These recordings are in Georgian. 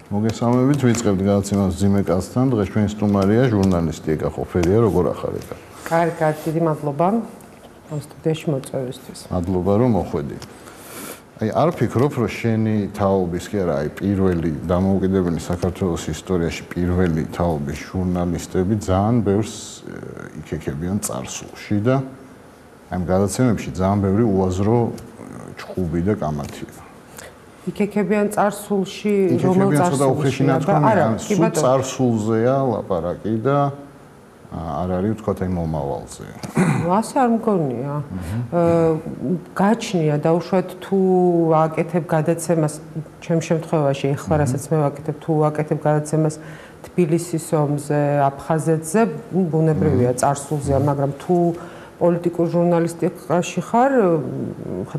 მოგესალმებით, ვიწყებთ გადაცემას ძიმე კაცთან. დღეს ჩვენი სტუმარია ჟურნალისტი ეკა ხოფერია, როგორ ახარ ეკა? კარგად, დიდი მადლობა ამ სტუდიაში მოწვევისთვის. მადლობა რომ მოხვედი. არ ვფიქრობ, რომ შენი თაობის კი არა, პირველი დამოუკიდებელი საქართველოს ისტორიაში პირველი თაობის ჟურნალისტები ძალიან ბევრს იქექებიან წარსულში და ამ გადაცემებში ძალიან ბევრი უაზრო ჭხუბი და კამათია. იქექებიან წარსულში, რომელ წარსულში? სულ წარსულზეა ლაპარაკი და არ არის ვთქვათ აი მომავალზე. ასე არ მგონია. გაჩნია დაუშვათ თუ აკეთებ გადაცემას, ჩემ შემთხვევაში ეხლა რასაც მე ვაკეთებ, თუ აკეთებ გადაცემას თბილისის ომზე, აფხაზეთზე, ბუნებრივია წარსულზეა, მაგრამ თუ პოლიტიკურ ჟურნალისტიკაში ხარ,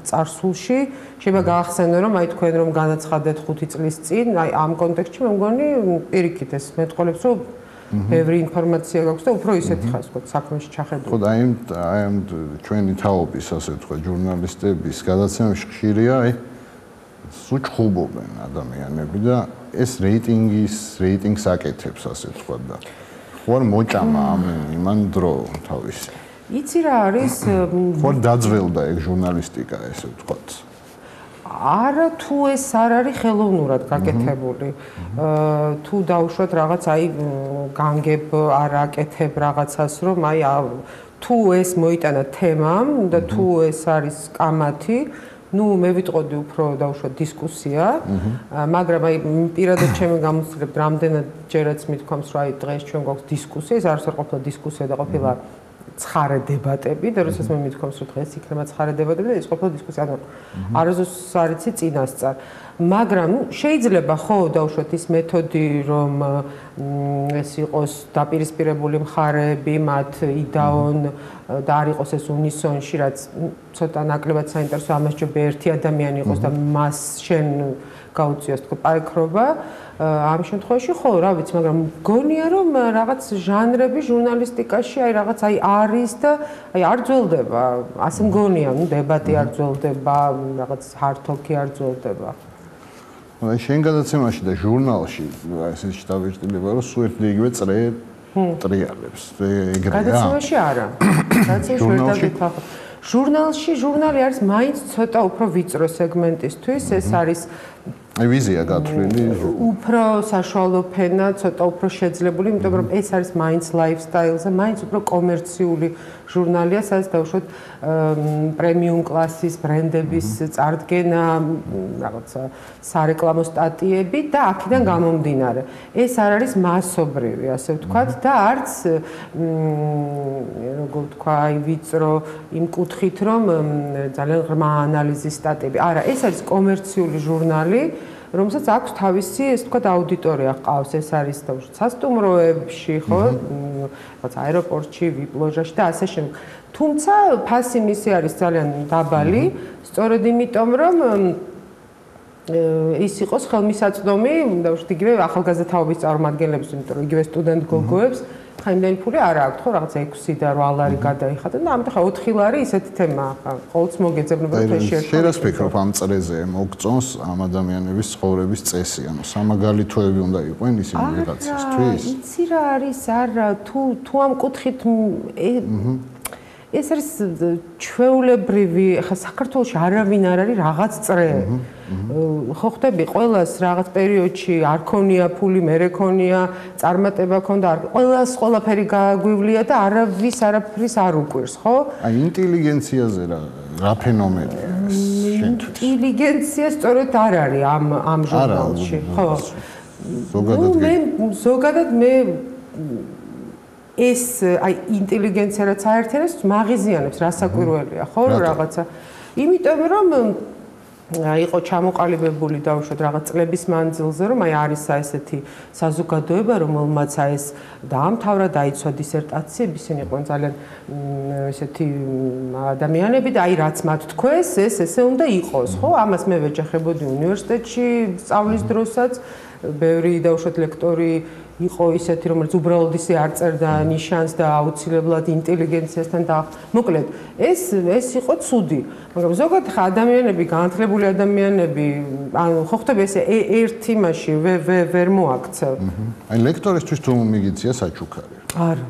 წარსულში შეიძლება გაახსენო რომ აი თქვენ რომ განაცხადეთ 5 წლის წინ, აი ამ კონტექსტში მე მგონი პირიქით ეს მეტყოლებს რომ ბევრი ინფორმაცია გაქვს და უფრო ისეთი ხარ თქო საქმეში ჩახედული. ხო და აი ამ ჩვენი თაობის ასე თქვა ჟურნალისტების გადაცემებში ხშირია აი სუჩხუბობენ ადამიანები და ეს რეიტინგს აკეთებს ასე თქვა და ხო არ მოჭამა ამან დრო თავისი. იცი რა არის? ხო დაძველდა ეგ ჟურნალისტიკა ესე ვთქვათ. არა თუ ეს არ არის ხელოვნურად გაკეთებული. თუ დაუშვათ რაღაც აი განგებ არ აკეთებ რაღაცას რომ აი თუ ეს მოიტანა თემამ და თუ ეს არის კამათი ну მე ვიტყოდი უფრო დაუშვათ დისკუსია, მაგრამ აი პირადად ჩემი გამოცდილებით რამდენადჯერაც მithქვამს რომ აი დღეს ჩვენ გვაქვს დისკუსია, ეს არ ყოფილა დისკუსია და ყოფილა ცხარე დებატები და როდესაც მე მithქვამს რომ დღეს იქნება ცხარე დებატები და ის ყოფილა დისკუსია, ანუ არასდროს არ იცი წინასწარ. მაგრამ შეიძლება ხო დაუშვათ ის მეთოდი რომ ეს იყოს დაპირისპირებული მხარეები, მათ იდაონ და არ იყოს ეს უნისონში, რაც ცოტა ნაკლებად საინტერესო, ამას ჯობია ერთი ადამიანი იყოს და მას შენ გაუწიოს თქო პაიქრობა. ამ შემთხვევაში ხო რა ვიცი, მაგრამ მგონია რომ რაღაც ჟანრები ჟურნალისტიკაში აი რაღაც აი არის და აი არ ძველდება, ასე მგონია, ну დებატი არ ძველდება, რაღაც ჰარტ-თოქი არ ძველდება. აი შენ გადაცემაში და ჟურნალში ესე შევჭდილება რომ სულ ერთი იგივე წრე ტრიალებს ეგრეა. გადაცემაში არა. გადაცემაში ჟურნალი არის მაინც ცოტა უფრო ვიწრო სეგმენტისთვის, ეს არის აი ვიზია გათვლილი უფრო საშუალო ფენა, ცოტა უფრო შეძლებული, იმიტომ რომ ეს არის მაინც ლაიფსტაილზე, მაინც უფრო კომერციული ჟურნალია, სადაც დაუშვათ პრემიუმ კლასის ბრენდების წარდგენა, რაღაცა სარეკლამო სტატიები და აქედან გამომდინარე. ეს არ არის მასობრივი, ასე ვთქვათ, და არც როგორ ვთქვა, აი ვიწრო იმ კუთხით, რომ ძალიან ღრმა ანალიზის სტატიები. არა, ეს არის კომერციული ჟურნალი, რომელსაც აქვს თავისი, ეს თქვა აუდიტორია ყავს, ეს არის სასტუმროებში, ხო, რაღაც აეროპორტში, ვიპ-ლოჟაში და ასე შემდეგ. თუმცა ფასი მისი არის ძალიან დაბალი, სწორედ იმიტომ, რომ ის იყოს ხელმისაწვდომი, დაუშვათ იგივე ახალგაზრდაობის წარმომადგენლებს, იმიტომ რომ იგივე სტუდენტ გოგოებს ხა იმდენი ფული არ აქვს, ხო, რაღაც 6 და 8 ლარი გადაიხადა და ამიტომ ხა 4 ლარი ისეთი თემაა, ხა ყოველთვის მოგეძებნება თეში ერთ. შენ რას ფიქრობ ამ წრეზე მოგწონს ამ ადამიანების ცხოვრების წესი, ანუ სამაგალითოები უნდა იყვნენ ისინი ვიღაცისთვის? იცი რა არის, არა, თუ ამ კუთხით ეს არის ჩვეულებრივი, ხა საქართველოში არავინ არ არის რაღაც წრე. ხო ხდები ყველას რაღაც პერიოდში არ ქონია ფული, მე რეკონია, წარმატება ქონდა, ყველას ყველაფერი გაგვივლია და არავის არაფრის არ უკვირს, ხო? აი ინტელიგენციაზე რა ფენომენია ეს? ინტელიგენცია სწორედ არ არის ამ ჟურნალში, ხო? ზოგადად მე ეს აი ინტელიგენცია რაც აერთიანებს, მაღიზიანებს, რასაკვირველია, ხო, რაღაცა. იმიტომ რომ იყო ჩამოყალიბებული დაუშვათ რაღაც წლების მანძილზე, რომ აი არის ესეთი საზოგადოება, რომელმაც ეს დაამთავრა, დაიცვა დისერტაციები, ისინი იყვნენ ძალიან ესეთი ადამიანები და აი რაც მათ თქვეს, ეს ესე უნდა იყოს, ხო? ამას მე ვეჯახებოდი უნივერსიტეტში სწავლის დროსაც, ბევრი დაუშვათ ლექტორი იყო ისეთი, რომელიც უბრალოდ ისე არ წერდა ნიშანს და აუცილებლად ინტელიგენციასთან და მოკლედ ეს იყო ცუდი. მაგრამ ზოგადად ადამიანები, განათლებული ადამიანები, ანუ ხო ხდება ესე ერთ იმაში ვერ მოაქცევ. აი ლექტორისთვის თუ მიგიცია საჩუქარი. არა.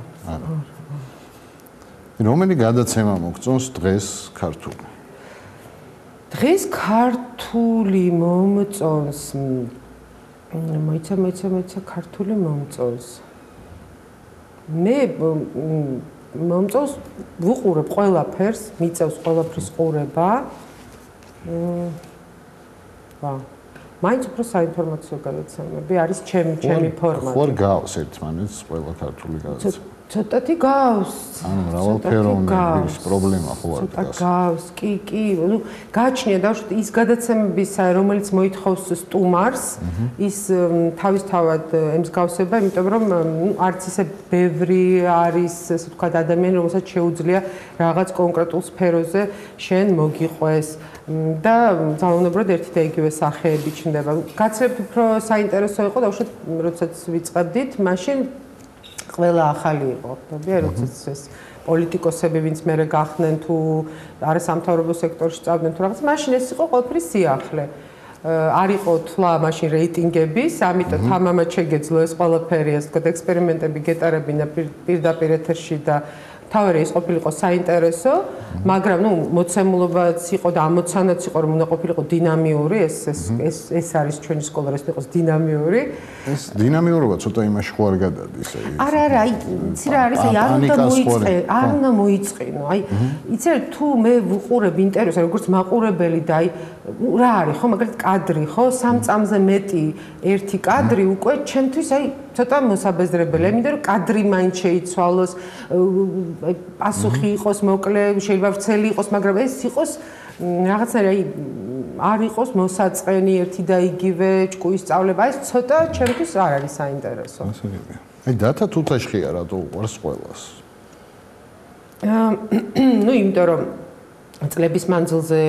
რომელი გადაცემა მოგწონს დღეს ქართული? დღეს ქართული მომწონს მოიცა ქართული მომწონს. მე მომწონს ვუყურებ ყველაფერს, მიწევს ყველაფრის ყურება. მაინც უფრო საინფორმაციო გადაცემები არის ჩემი ფორმატი. ხო არ გავს ერთმანეთს ყველა ქართული გადაცემა. ცოტათი გავს. ანუ მრავალფეროვნების პრობლემა ხო არ დგას. გავს, კი, ну, გააჩნია დავშვით ის გადაცემების, რომელიც მოითხოვს სტუმარს, ის თავისთავად ემსგავსება, იმიტომ რომ არც ისე ბევრი არის, ასე ვთქვათ, ადამიანი, რომელსაც შეუძლია რაღაც კონკრეტულ სფეროზე შენ მოგიყვეს და ძალაუნებრივად ერთი და იგივე სახეები ჩნდება. გაცრებთ უფრო საინტერესო იყო, დავშვით, როდესაც ვიწყებდით, მაშინ ყველა ახალი იყო. როდესაც ეს პოლიტიკოსები, ვინც მერე გახდნენ თუ არასამთავრობო სექტორში წავდნენ თუ რაღაც, მაშინ ეს იყო ყველაფერი სიახლე. არ იყო თვლა მაშინ რეიტინგების, ამიტომ თამამად შეგეძლო ეს ყველაფერი, ასე ვთქვათ, ექსპერიმენტები გეტარებინა პირდაპირ ეთერში და თავარი ის ყოფილიყო საინტერესო, მაგრამ ნუ მოცემულობაც იყო და ამოცანაც იყო, რომ უნდა ყოფილიყო დინამიური, ეს არის ჩვენი სკოლა, ეს იყოს დინამიური. ეს დინამიურობა ცოტა იმაში ხო არ გადადის, არა, აი, იცი რა არის, აი, არ უნდა მოიწყინო. აი, იცი რა, თუ მე ვუყურებ ინტერვიუს, როგორც მაყურებელი და აი, რა არის, ხო, მაგალითად კადრი, ხო, 3 წამზე მეტი ერთი კადრი უკვე ჩემთვის აი ცოტა მოსაბეზრებელია, იმიტომ რომ კადრი მაინც შეიცვალოს, პასუხი იყოს მოკლე, შეიძლება ვრცელი იყოს, მაგრამ ეს იყოს რაღაცნაირი აი არ იყოს მოსაწყენი ერთი და იგივე ჭკუის სწავლება, ეს ცოტა ჩემთვის არ არის საინტერესო. აი დათა თუთაშხია რატო უყვარს ყველას? ну, იმიტომ რომ წლების მანძილზე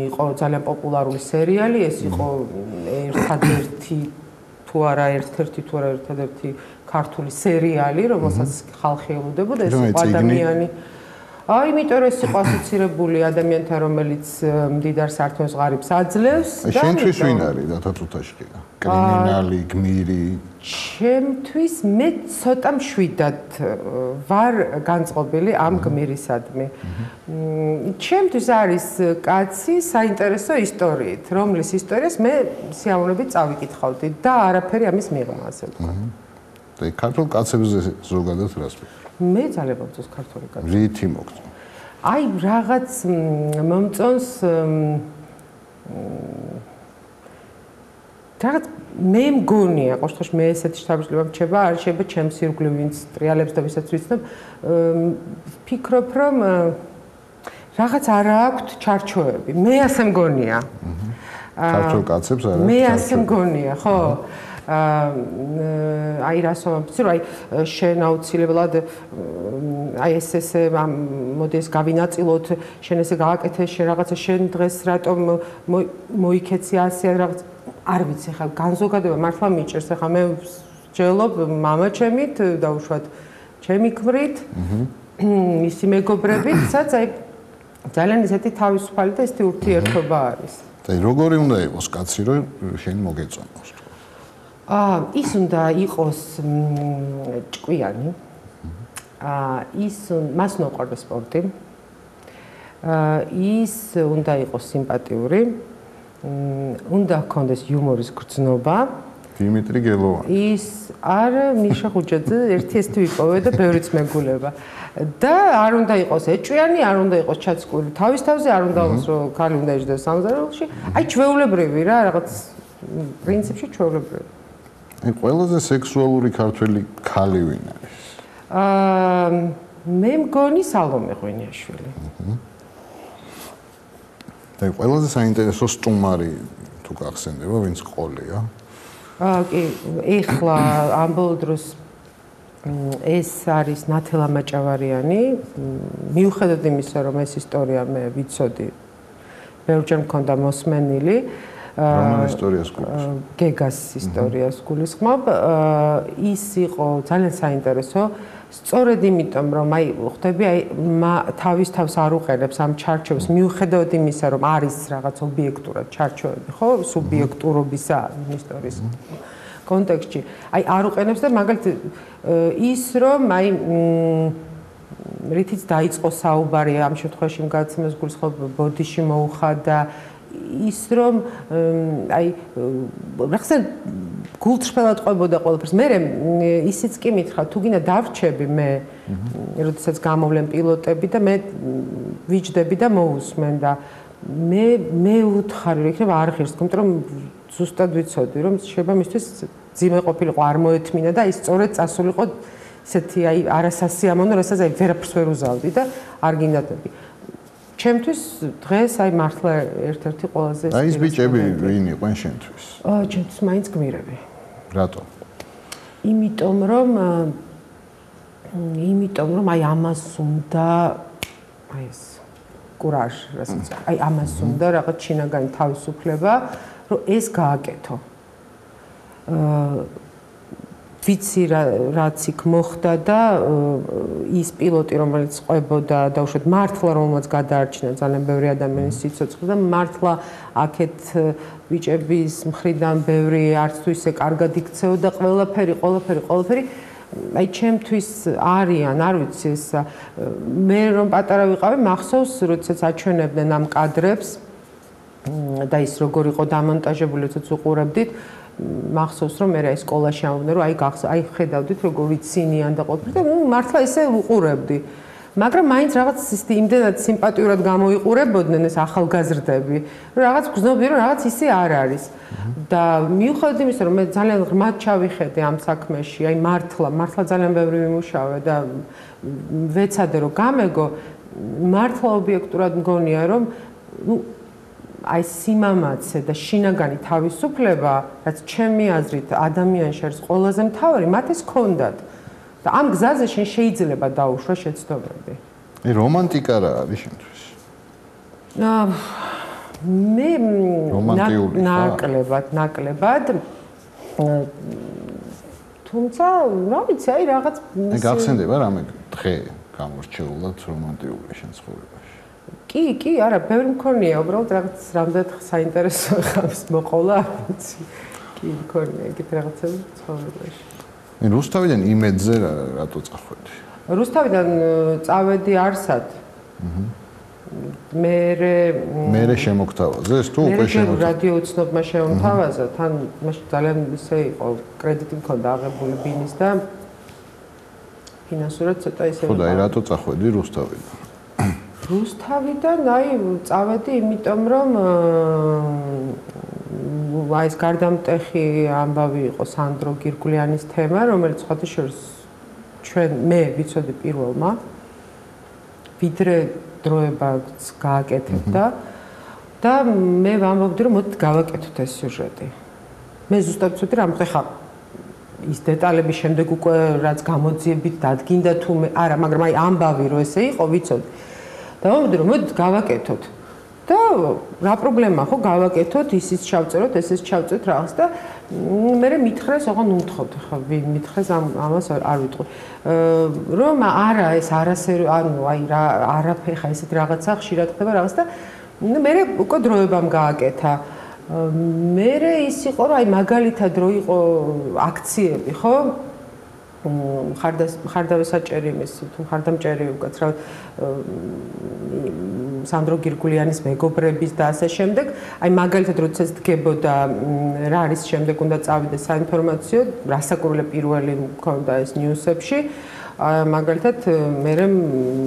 იყო ძალიან პოპულარული სერიალი, ეს იყო ერთადერთი თუ არა ერთადერთი ქართული სერიალი, რომელსაც ხალხი ელოდებოდა, ეს იყო ადამიანი. აი, იმიტომ რომ ეს იყო ასოცირებული ადამიანთან, რომელიც მდიდარ სართულს ღარიბს აძლევს და შენთვის ვინ არის დათა თუთაშხია? კრიმინალი, გმირი? ჩემთვის მე ცოტა მშვიდად ვარ განწყობილი ამ გმირისადმი. ჩემთვის არის კაცი საინტერესო ისტორიით, რომლის ისტორიას მე სიამოვნებით წავიკითხავდი და არაფერი ამის მიღმაზე ვთქვა. და ქართულ კაცებზე ზოგადად რას ვიყავ? მე ძალიან მომწონს ქართული კაცი. რითი მოგწონს? აი, რაღაც მომწონს რაღაც მე მგონია, ყოველთვის მე ესეთი შთაბეჭდილება მრჩება, არ შეიძლება ჩემს ირგვლივ ვინც ტრიალებს და ვისაც ვიცნობ, ვფიქრობ, რომ რაღაც არ აქვთ ჩარჩოები. მე ასე მგონია. ქართულ კაცებს არ აქვს. მე ასე მგონია, ხო? აი რას ვამბობ, რომ აი შენ აუცილებლად აი ესე მოდი ეს გავინაწილოთ, შენ ესე გააკეთე, შენ რაღაცა შენ დღეს რატომ მოიქეცი ასე რაღაც არ ვიცი, ხა განზოგადება მართლა მიჭერს, ხა მე ვსჯელობ მამაჩემით, დაუშვათ ჩემი ქმრით, ისი მეგობრებით, სადაც აი ძალიან ისეთი თავისუფალი და ესეთი ურთიერთობა არის. და როგორი უნდა იყოს კაცი, რომ შენ მოგეწონოს? ის უნდა იყოს ჭკვიანი. მას უნდა უყვარდეს სპორტი. ის უნდა იყოს სიმპათიური. უნდა ჰქონდეს იუმორის გრძნობა. დიმიტრი გელოვანი. ის არა მიშა ხუჯაძე ერთი ესეთი ვიპოვე და ბევრიც მეგულება. და არ უნდა იყოს ეჭვიანი, არ უნდა იყოს ჩაცკული თავის თავზე, არ უნდა იყოს რომ ქალი უნდა იჯდეს სამზარეულოში. აი ჩვეულებრივი რა, რაღაც პრინციპში ჩვეულებრივი. აი ყველაზე სექსუალური ქართველი ქალი ვინ არის? მე მგონი სალომე ღვინიაშვილი. და ყველაზე საინტერესო სტუმარი თუ გახსენდება, ვინც ყოლია? კი, ეხლა ამ ბოლო დროს ეს არის ნათელა მაჭავარიანი. მიუხედავად იმისა, რომ ეს ისტორია მე ვიცოდი, ბევრჯერ მქონდა მოსმენილი. რომელ ისტორიას გულისხმობ? გეგას ისტორიას გულისხმობ. ის იყო ძალიან საინტერესო. სწორედ იმიტომ, რომ ხვდები, თავის თავს არ უყენებს ამ ჩარჩოებს, მიუხედავად იმისა, რომ არის რაღაც ობიექტურად ჩარჩოები, ხო, სუბიექტურობისა ისტორიის კონტექსტში. არ უყენებს და მაგალითად ის რომ რითიც დაიწყო საუბარი ამ შემთხვევაში მგაცემას გულისხმობ ბოდიში მოუხადა ის რომ რაღაცა გულწრფელად ყვებოდა ყველაფერს. მე ისიც კი მითხრა, თუ გინდა დავრჩები მე, როდესაც გამოვლენ პილოტები და მე ვიჯდები და მოусმენ და მე უთხარი რომ იქნება არ ღირს, იმიტომ რომ ზუსტად ვიცოდი რომ შეიძლება მისთვის ძიმე ყოფილიყო არ მოეთმინა და ის სწორედ წასულიყო ისეთი არასასიამოვნო, რასაც ვერაფერს ვერ უზავდი და არ გინდადები. ჩემთვის დღეს მართლა ერთ-ერთი ყველაზე ის ბიჭები ვინ იყვენ შენთვის? ჩემთვის მაინც გმირები. რატო? იმიტომ რომ ამას უნდა ეს კურაჟი, რასაც ამას უნდა რაღაც შინაგანი თავისუფლება, რომ ეს გააკეთო. ვიცი რაც იქ მოხდა და ის პილოტი რომელიც ყვებოდა და უშუალოდ მართლა რომელმაც გადაარჩინა ძალიან ბევრი ადამიანის სიცოცხლე და მართლა აქეთ ბიჭების მხრიდან ბევრი არც თუ ისე კარგად იქცეოდა ყველაფერი ჩემთვის არიან არ ვიცი ეს მე რომ პატარა ვიყავი მახსოვს როდესაც აჩვენებდნენ ამ კადრებს და ის როგორ იყო დამონტაჟებული როდესაც უყურებდით მახსოვს რომ მე რა სკოლაში ამბობდნენ რომ ხედავდით როგორ ვიცინიან და ყოფილი და მართლა ისე უყურებდი მაგრამ მაინც რაღაც იმდენად სიმპათიურად გამოიყურებოდნენ ეს ახალგაზრდები რომ რაღაც გრძნობდი რომ რაღაც ისე არ არის და მიუხედავად იმისა რომ მე ძალიან ღრმად ჩავიხედე ამ საქმეში მართლა ძალიან ბევრი ვიმუშავე და ვეცადე რომ გამეგო მართლა ობიექტურად მგონია რომ სიმამაცე და შინაგანი თავისუფლება, რაც ჩემი აზრით ადამიანში არის ყველაზე მთავარი, მათ ეს ჰქონდათ. და ამ გზაზე შენ შეიძლება დაუშვა შეცდომები. რომანტიკა რა არის შენთვის? მე ნაკლებად თუმცა რა ვიცი, რაღაც გახსენდება რამე დღე გამორჩეულად რომანტიკული შენ ცხოვრებაში. კი, არა, ბევრი მქონია, უბრალოდ რაღაც რამდენად საინტერესო ხავს მოყოლა, ვიცი. კი, მქონია ეგეთ რაღაცები ცხოვრებაში. რუსთავიდან იმედზე რატო წახვედი? რუსთავიდან წავედი არსად. მე შემოგთავაზეს თუ უკვე შემოგთავაზეს? რადიო უცნობმა შემოგთავაზა, თან მაშინ ძალიან ისე იყო, კრედიტი მქონდა აღებული ბინის და ფინანსურად ცოტა ისე. ხო და რატო წახვედი რუსთავიდან? რუსთავიდან წავედი იმიტომ რომ ეს გარდამტეხი ამბავი იყო სანდრო გირგულიანის თემა რომელიც სხვადასხვა მე ვიცოდი პირველმა ვიდრე დროებაც გააკეთებდა და მე ვამბობდი რომ მოდით გავაკეთოთ ეს სიუჟეტი მე ზუსტად ვიცოდი რა ხა ის დეტალები შემდეგ უკვე რაც გამოძიებით დადგინდა თუ არა მაგრამ ამბავი რომ ესე იყო ვიცოდი და მომდი რომ მოდით გავაკეთოთ და რა პრობლემაა ხო გავაკეთოთ ისიც ჩავწეროთ ესეც ჩავწეროთ რაღაც და მე მითხრეს ოღონდ უმთხოვთ ხო ვინ მითხრეს ამას არ ვიტყვი რომ არა ეს არასერ ანუ რა არაფერი ხა ესეთ რაღაცა ხშირად ხდება რაღაც და მე უკვე დროებამ გააკეთა მე ის იყო რომ მაგალითად რო იყო აქციები ხო მხარდამჭერი იმის თუ მხარდამჭერი უკაცრავ სანდრო გირგულიანის მეგობრების და ასე შემდეგ მაგალითად როდესაც დგებოდა რა არის შემდეგ უნდა წავიდე საინფორმაციო რასაკურველი პირველი მქონდა ეს ნიუსებში მაგალითად მე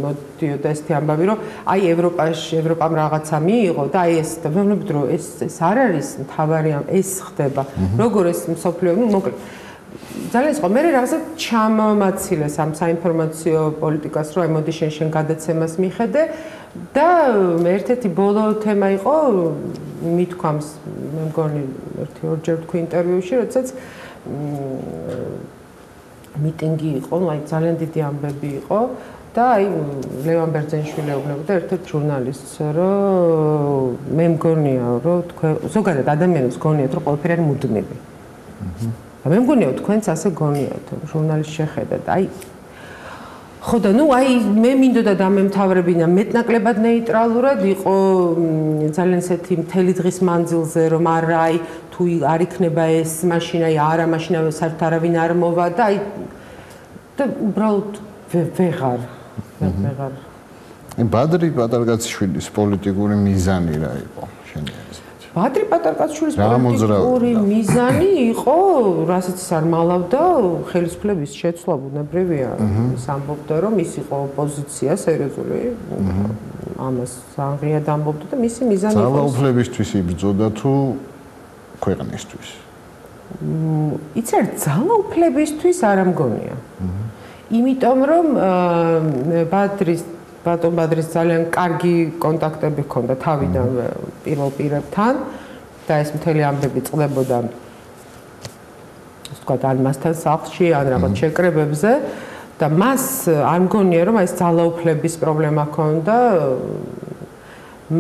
მოდიოდა ესეთი ამბავი რომ ევროპამ რაღაცა მიიღო და ეს და ვეუბნებით რომ ეს არ არის მთავარი ეს ხდება როგორ ეს მსოფლიო მოკლედ ძალიან სხვა მე რაღაცა ჩამომაცილეს ამ საინფორმაციო პოლიტიკას რომ მოდი შენ გადაცემას მიხედე და ერთ-ერთი ბოლო თემა იყო მithქვამს მე მგონი ერთი ორჯერ თქვი ინტერვიუში როდესაც მიტინგი იყო ძალიან დიდი ამბები იყო და აი ლევან ბერძენიშვილი ეუბნებოდა ერთ-ერთ ჟურნალისტს, რომ მე მგონია, რომ თქვენ ზოგადად ადამიანებს გონიათ, რომ ყველაფერი არის მუდმივი. და მე მგონია, რომ თქვენც ასე გონიათ, ჟურნალისტს შეხედათ. აი ხო და ნუ აი მე მინდოდა დამემთავრებინა მეტნაკლებად ნეიტრალურად იყო ძალიან ისეთი მთელი დღის მანძილზე რომ არა აი თუ არ იქნება ეს მაშინ აი არა მაშინ საერთოდ არავინ არ მოვა და აი და უბრალოდ ვეღარ ბადრი პატარკაციშვილის პოლიტიკური მიზანი რა იყო შენი აზრით? ბადრი პატარკაციშვილის პოლიტიკური მიზანი იყო, რასაც ის არ მალავდა, ხელისუფლების შეცვლა ბუნებრივია. ის ამბობდა, რომ ის იყო ოპოზიცია სერიოზული, ამას სანგრიად ამბობდა და მისი მიზანი იყო ძალაუფლებისთვის იბრძოდა თუ ქვეყნისთვის? იცი ძალაუფლებისთვის არ ამგონია. იმიტომ რომ ბატონ ბადრის ძალიან კარგი კონტაქტები ჰქონდა თავიდანვე პირველ პირებთან და ეს მთელი ამბები წყდებოდა ასე ვთქვათ, ან მასთან სახლში, ან რაღაც შეკრებებზე და მას არ მგონია, რომ ეს ძალაუფლების პრობლემა ჰქონდა,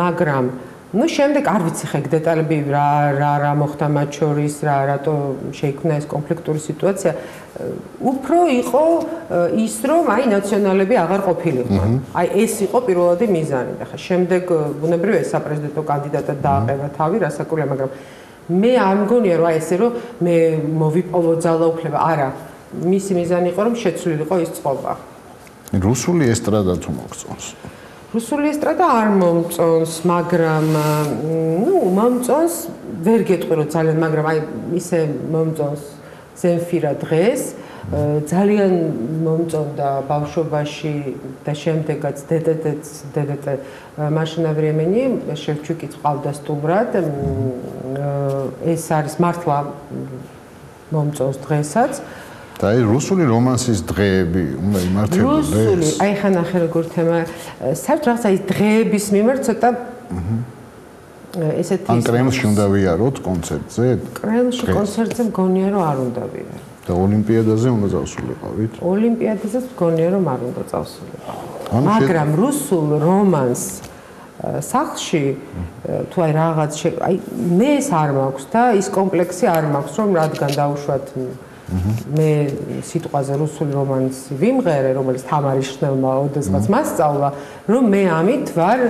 მაგრამ ну შემდეგ არ ვიცი ხე დეტალები რა მოხდა მათ შორის, რატო შეიქმნა ეს კონფლიქტური სიტუაცია. უფრო იყო ის, რომ აი ნაციონალები აღარ ყოფილიყვნენ. აი ეს იყო პირველადი მიზანი და ხა შემდეგ ბუნებრივია საპრეზიდენტო კანდიდატად დააყენა თავი, რასაკვირია, მაგრამ მე არ მგონია, რომ აი ესე რომ მე მოვიპოვო ძალაუფლება, არა. მისი მიზანი იყო, რომ შეცვლილიყო ის წყობა. რუსული ესტრადა თუ მოგწონს? რუსული ესტრადა არ მომწონს, მაგრამ ну მომწონს, ვერ გეტყვი რომ ძალიან, მაგრამ აი ისე მომწონს ზემფირა დღეს, ძალიან მომწონდა ბავშვობაში და შემდეგაც დედეტ მაშინა времени შევჩუკი წყავდა სტუმრად, ეს არის მართლა მომწონს დღესაც. და აი რუსული რომანსის დღეები უნდა იმართებოდეს. რუსული, აი ხან ახე როგორ თემა, საერთოდ რაღაცა ის დღეების მიმართ ცოტა ესეთი ან კრემლში უნდა ვიაროთ კონცერტზე? კრემლში კონცერტზე მგონია რომ არ უნდა ვიაროთ. და ოლიმპიადაზე უნდა წავსულიყავით? ოლიმპიადაზეც მგონია რომ არ უნდა წავსულიყავით. მაგრამ რუსულ რომანს სახლში თუ აი რაღაც აი მე ეს არ მაქვს და ის კომპლექსი არ მაქვს რომ რადგან დაუშვათ მე სიტყვაზე რუსული რომანსი ვიმღერე, რომელიც თამარი შნელმა ოდესღაც მასწავლა, რომ მე ამით ვარ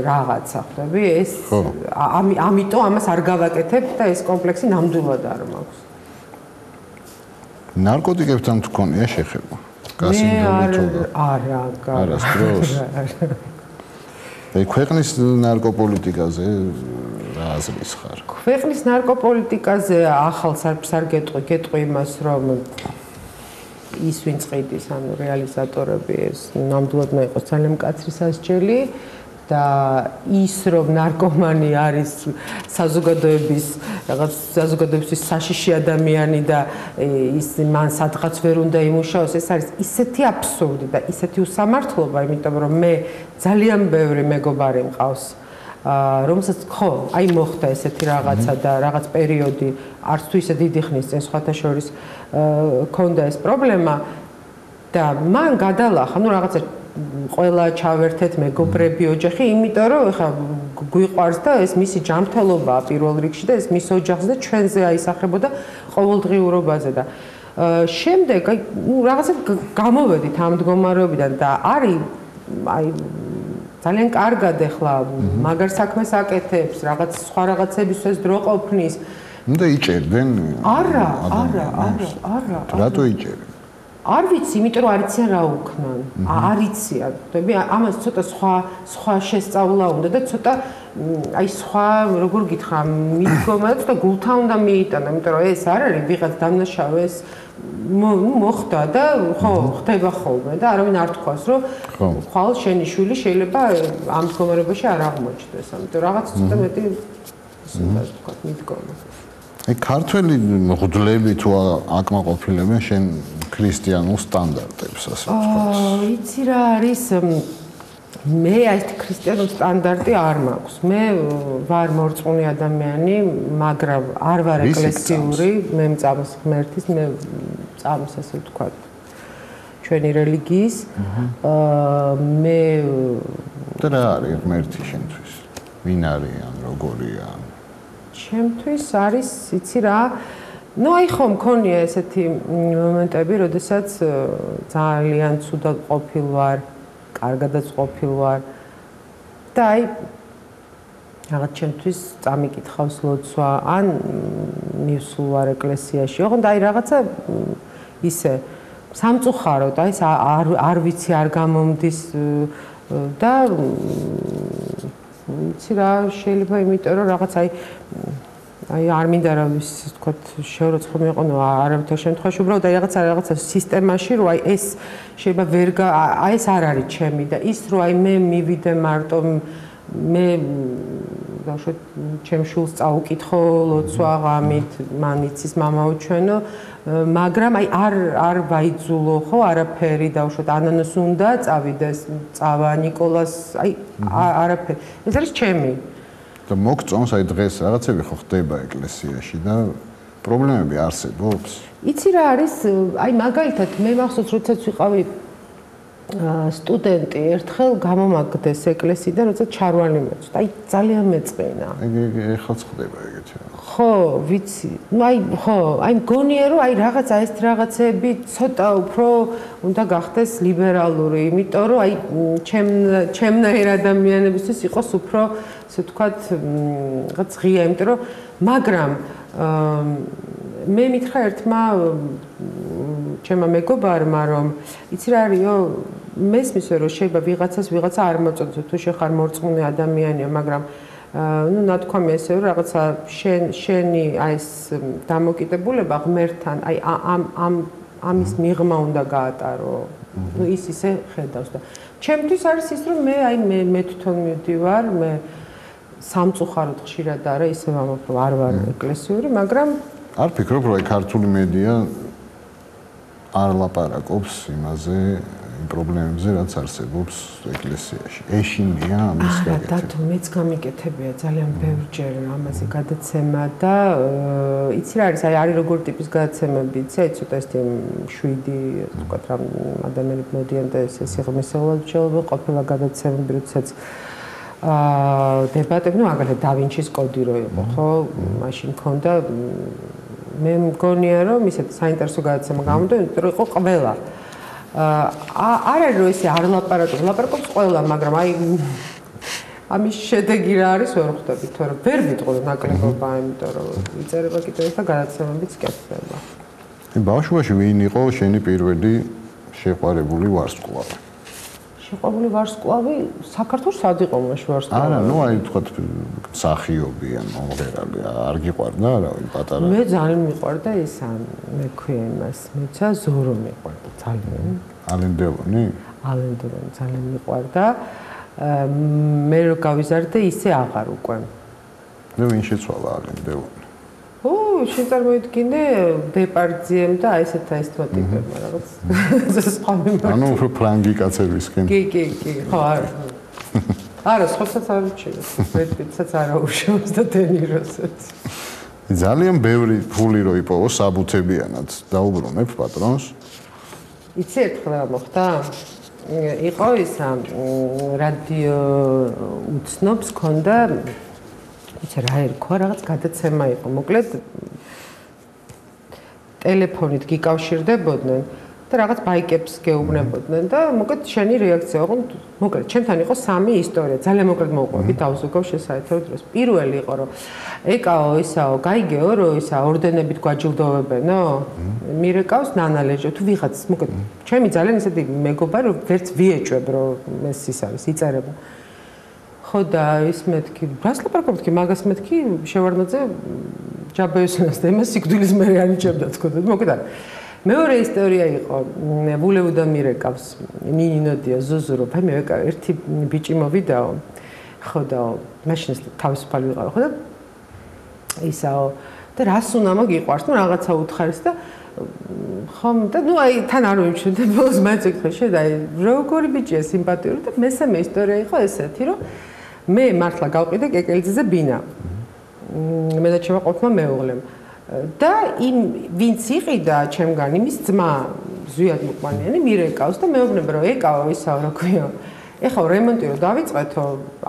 რაღაცა, ხვდები? ეს ამიტომ ამას არ გავაკეთებ და ეს კომპლექსი ნამდვილად არ მაქვს. ნარკოტიკებთან თუ გქონია შეხება? არა. არასდროს. ქვეყნის ნარკოპოლიტიკაზე რა აზრის ხარ? ქვეყნის ნარკოპოლიტიკაზე ახალ სარფს არ გეტყვი იმას, რომ ის ვინც ყიდის, ანუ რეალიზატორები ეს ნამდვილად მე იყოს ძალიან მკაცრი სასჯელი და ის რომ ნარკომანი არის საზოგადოებისთვის საშიში ადამიანი და ის მან სადღაც ვერ უნდა იმუშაოს, ეს არის ისეთი აბსურდი და ისეთი უსამართლობა, იმიტომ რომ მე ძალიან ბევრი მეგობარი მყავს, რომელსაც ხო, აი მოხდა ესეთი რაღაცა და რაღაც პერიოდი, არც თუ ისე დიდი ხნის წინ სხვათა შორის ქონდა ეს პრობლემა და მან გადალახა, ну რაღაცა ყველა ჩავერთეთ მეგობრები, ოჯახი, იმიტომ რომ ეხა გვიყვარს და ეს მისი ჯანმრთელობაა პირველ რიგში და ეს მის ოჯახს და ჩვენზე აისახებოდა ყოველდღიურობაზე და შემდეგ აი რაღაცა გამოვედით ამ მდგომარეობიდან და არის აი ძალიან კარგად ეხლა მაგარ საქმეს აკეთებს, რაღაც სხვა რაღაცებისთვის დრო ყოფნის. ნუ და იჭერდნენ? არა. რატო იჭერენ? არ ვიცი, იმიტომ რომ არ იციან რა უქნან. არ იციან. ხდები, ამას ცოტა სხვა შესწავლა უნდა და ცოტა აი სხვა, როგორ გითხრა, მიდგომა და გულთან უნდა მიიტანა, იმიტომ რომ ეს არ არის ვიღაც დამნაშავე ეს მოხდა და ხო, ხდება ხოლმე და არავინ არ თქვას, რომ ხვალ შენი შვილი შეიძლება ამ მდგომარეობაში არ აღმოჩნდეს. ამიტომ რაღაც ცოტა მეტი ისე თქვა, მიდგომა. აი ქართველი მღვდლები თუ აკმაყოფილებენ შენ ქრისტიანულ სტანდარტებს, ასე ვთქვათ. იცი რა არის, მე ეს ქრისტიანულ სტანდარტი არ მაქვს. მე ვარ მორწმუნე ადამიანი, მაგრამ არ ვარ ეკლესიური, მე მწამს ღმერთის, მე მწამს ასე ვთქვათ. ჩვენი რელიგიის. მე და რა არის ღმერთი შენთვის? ვინ არის ან როგორია? ჩემთვის არის, იცი რა, ну აი ხო მქონია ესეთი მომენტები, როდესაც ძალიან ცუდად ყოფილ ვარ, კარგადაც ყოფილ ვარ და აი რაღაც ჩემთვის წამიკითხავს ლოცვა, ან მივსულ ვარ ეკლესიაში. ოღონდ აი რაღაცა ისე სამწუხაროდ, აი არ ვიცი, არ გამომდის და იცი რა, შეიძლება იმიტომ რომ რაღაც აი არ მინდა რა ვიცი, თქვათ, შეურაცხყოფ მეყო, არავითარ შემთხვევაში, უბრალოდ აი რაღაცა სისტემაში, რომ აი ეს შეიძლება ვერ აი ეს არ არის ჩემი და ის რომ აი მე მივიდე მარტო მე დავუშვათ ჩემ შულს წაუკითხო ლოცვა ღამით, მან იცის მამაო ჩვენო, მაგრამ აი არ ვაიძულო ხო არაფერი დავუშვათ ანანოს უნდა წავიდეს, წავა ნიკოლას, აი არაფერი. ეს არის ჩემი. და მოგწონს აი დღეს რაღაცები ხო ხდება ეკლესიაში და პრობლემები არსებობს? იცი რა არის, აი მაგალითად მე მახსოვს როდესაც ვიყავი სტუდენტი, ერთხელ გამომაგდეს ეკლესიიდან, როცა ჩარვანი მეწვდა. აი ძალიან მეწყინა. ეხლაც ხდება ეგეთი. ხო, ვიცი. ну აი ხო, აი მგონია რომ აი რაღაცა ეს რაღაცები ცოტა უფრო უნდა გახდეს ლიბერალური, იმიტომ რომ აი ჩემნაირ ადამიანებისთვის იყოს უფრო ასე ვთქვათ, რაღაც ღია, იმიტომ რომ მაგრამ მე მითხრა ერთმა ჩემმა მეგობარმა, რომ იცი რა არისო, მესმის რომ შეიძლება ვიღაცა არ მოწოდოს, თუ შეხარ მორწმუნე ადამიანია, მაგრამ ну ნათქვამია ესე რომ რაღაცა შენი აი ეს დამოკიდებულება ღმერთთან, აი ამის მიღმა უნდა გაატარო. ну ის ისე ხედავს და ჩემთვის არის ის რომ მე თვითონ მივდივარ, მე სამწუხაროდ ხშირად არა ისე ვამბობ რომ არ ვარ ეკლესიური, მაგრამ არ ფიქრობ რომ აი ქართული მედია არ ლაპარაკობს იმაზე, იმ პრობლემებზე, რაც არსებობს ეკლესიაში. ეშინია ამის გაკეთება. და თუ მეც გამიკეთებია ძალიან ბევრჯერ ამაზე გადაცემა და იცი რა არის, არის როგორ ტიპის გადაცემები, იცი, აი ცოტა ეს 7 ვთქვათ რა ადამიანები მოდიან და ეს სიღრმისეულად შეიძლება ყოფილა გადაცემები, როდესაც დებატები, ну მაგალითად და ვინჩის კოდი რო იყო, ხო? მაშინ მქონდა მე მგონია რომ ისეთი საინტერესო გადაცემა გამოდა, იმიტომ რომ იყო ყველა. არ არის რომ ესე არ ლაპარაკობს ყველა, მაგრამ აი ამის შედეგი რა არის ვერ ხვდები, თორემ ვერ ვიტყოდ ნაკლებობა, იმიტომ რომ იწერება კიდევ და გადაცემებიც კეთდება. ბავშვობაში ვინ იყო შენი პირველი შეყვარებული ვარსკვლავი? შეყვარებული ვარსკვლავი საქართველოს სად იყო მაშინ ვარსკვლავი? არა, ну აი თქვა მსახიობი ან მომღერალი არ გიყვარდა არავინ პატარა? მე ძალიან მიყვარდა ის მე ქვია იმას, მეცა ზორო მიყვარდა ძალიან. ალენ დელონი? ალენ დელონი ძალიან მიყვარდა. მე რო გავიზარდე ისე აღარ უკვე. მე ვინ შეცვალა ალენ დელონი? შეწარმოიდგინე დეპარდიემ და აი ესეთა ტიპებმა რაღაც სხვა მიმართულებით. ანუ უფრო ფრანგი კაცებისკენ. კი, ხო არა. არა, სხვასაც არ უჩვენებს. პრეტიცაც არა უშავს და დენიროსაც. ძალიან ბევრი ფული რო იპოვო საბუთებიანად დაუბრუნებ პატრონს. იცი ერთხელ რა მოხდა? იყო ის რადიო უცნობს ქონდა იცი რა ერქვა, რაღაც გადაცემა იყო. მოკლედ ტელეფონით გიკავშირდებოდნენ და რაღაც ბაიკებს გეუბნებოდნენ და მოკლედ შენი რეაქცია, ოღონდ მოკლედ ჩემთან იყო 3 ისტორია, ძალიან მოკლედ მოვყვები დავზოგავ შესაერთო დროს. პირველი იყო რომ ეკაო ისაო, გაიგეო რომ ისა ორდენებით გვაჯილდოვებენო? მირეკავს ნანალეჟო თუ ვიღაც, მოკლედ ჩემი ძალიან ისეთი მეგობარი რომ ვერც ვიეჭვებ რომ ეს ის არის, იწერება. ხო და ის მეთქი, რას ლაპარაკობთ კი, მაგას მეთქი შევარდნაძე ჯაბაევსონას და იმას სიკვდილის მერე ანიჭებდა თქო. მოკლედ მეორე ისტორია იყო, ვულევუდა მირეკავს ნინინოდია ზუზურო, მე ვეკა ერთი ბიჭი მოვიდაო. ხო და მაშინ თავისუფალი ვიყავ, ხო და ისაო და რას უნდა მოგიყვარს, ну რაღაცა უთხარის და ხომ და ну აი თან არ ვიმჩნევ და ბოლოს მაინც ვიქნა შედა აი როგორი ბიჭია სიმპათიური და მესამე ისტორია იყო ესეთი რომ მე მართლა გავყიდე კეკელიძეზე ბინა მე და ჩემმა ყოფილმა მეუღლემ და იმ ვინც იყიდა ჩემგან იმის ძმა ზვიად მოკმანიანი მირეკავს და მეუბნება რომ ეკავა ისა რა ქვია. ეხლა რემონტი რომ დავიწყეთო,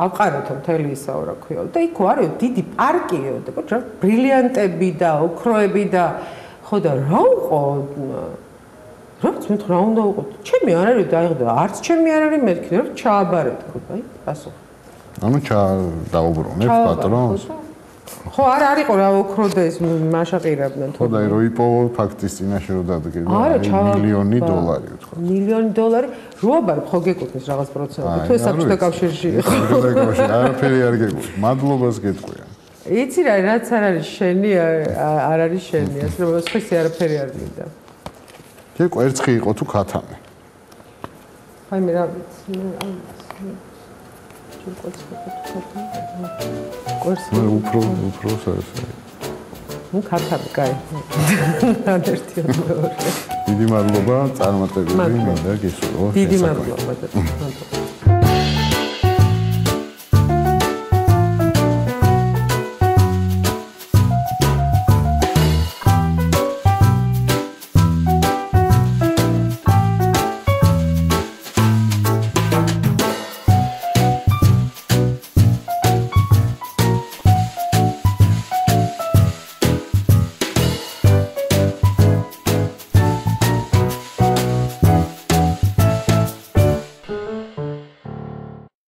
ავყარეთო მთელი ისა რა ქვია და იქ არის დიდი პარკიო და რა ბრილიანტები და ოქროები და ხო და რა უყო რაც მე რა უნდა უყო ჩემი არ არის დაიღდა არც ჩემი არ არის მეთქი რომ ჩააბარეთ ხო აი პასუხი ანუ დაუბრუნებ პატრონს ხო არ არისო რა ოქრო და ეს მაშაყირებდნენ ხო და რო იპოვო ფაქტის წინაშე რო დადგება მილიონი დოლარი ვთქვა მილიონი დოლარი რო აბარებ ხო გეკუთვნის რაღაც პროცენტი თუ ეს საბჭოთა კავშირში იყო არაფერი არ გეკუთვნის მადლობას გეტყვია იცი რა რაც არ არის შენი არ არის შენი ასე რომ სხვისი არაფერი არ მინდა კი კვერცხი იყო თუ ქათამი აი მე რა ვიცი კვერცხი უფრო სასწაული ნუ ქათამი კაი ერთია მეორე დიდი მადლობა წარმატებები მინდა გისურვო დიდი მადლობა